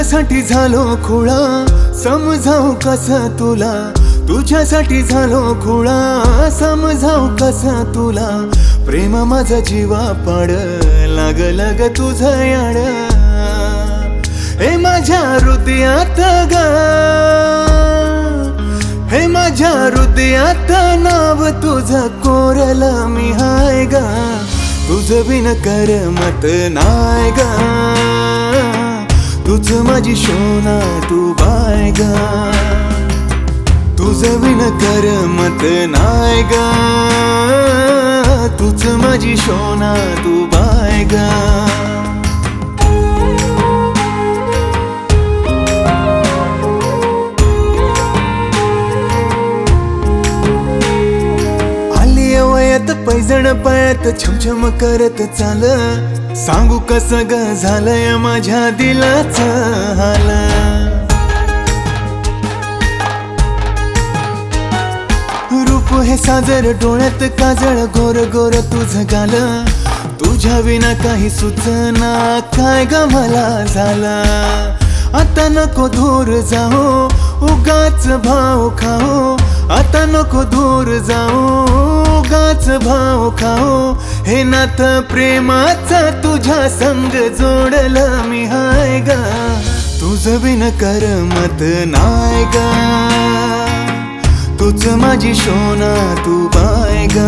तुझ्यासाठी झालो खुळा, समजावू कसं तुला. तुझ्यासाठी झालो खुळा, समजावू कसं तुला. प्रेम माझा जीवा पाड, लागलं ग तुझं याड. हे माझ्या हृदयात ग, हे माझ्या हृदयात नाव तुझं कोरलं मी हाय ग. तुझं बिन करमत नाय ग, तुझ माझी शोना तू बाय ग. तुझं बिन करमत नाय ग, तुझ माझी शोना तू बाय ग. पैजण पळत छमछम करत चाल, सांगू कसं ग झालंय माझ्या दिलाचं हाल. रूप हे साजर, डोळ्यात काजळ, गोर गोर तुझं गाल. तुझ्या विना काही सुचना, काय ग मला झालं. आता नको दूर जाऊ, उगाच भाव खाऊ. आता नको दूर जाऊ, उगाच भाव खाऊ. हे नातं प्रेमाचं तुझ्या संग जोडलं मी हाय ग. तुझं बिन करमत नाय ग, तुझ माझी शोना तू बाय ग.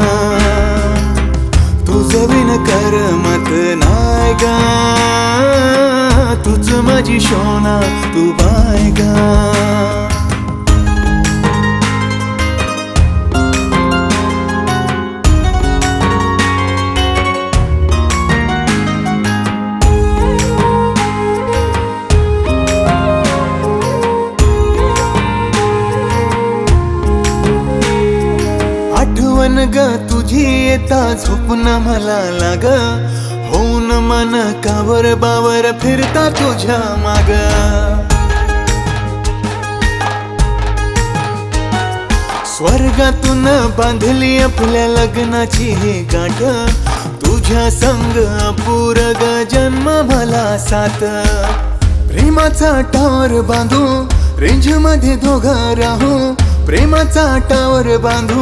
तुझं बिन करमत नाय ग, तुझ माझी शोना तू बाय ग. आठवण ग तुझी येता झोपून मला लाग. होऊन मन कावर बावर फिरता तुझ्या माग. स्वर्गातून बांधली आपल्या लग्नाची ही गाठ. तुझ्या संग अपूर ग जन्म मला साथ. प्रेमाचा टावर बांधू, रेंज मध्ये दोघं राहू. प्रेमाचा टावर बांधू,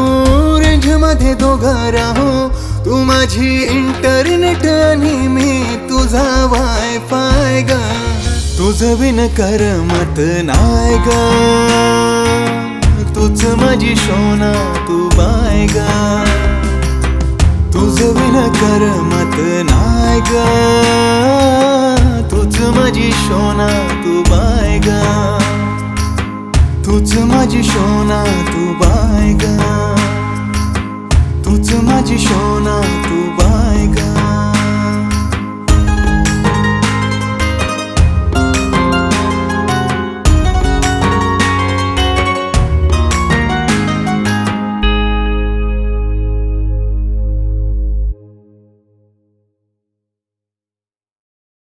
रेंज मध्ये दोघं राहू. तू माझी इंटरनेट आणि मी तुझा वायफाय ग. तुझं बिन करमत नाय ग, तुझ माझी शोना तू बाय ग. तुझं बिन करमत नाय ग, तुझ माझी शोना तू बाय ग. तुझ माझी शोना तू बाय ग. तुझ माझी शोना तू बाय ग.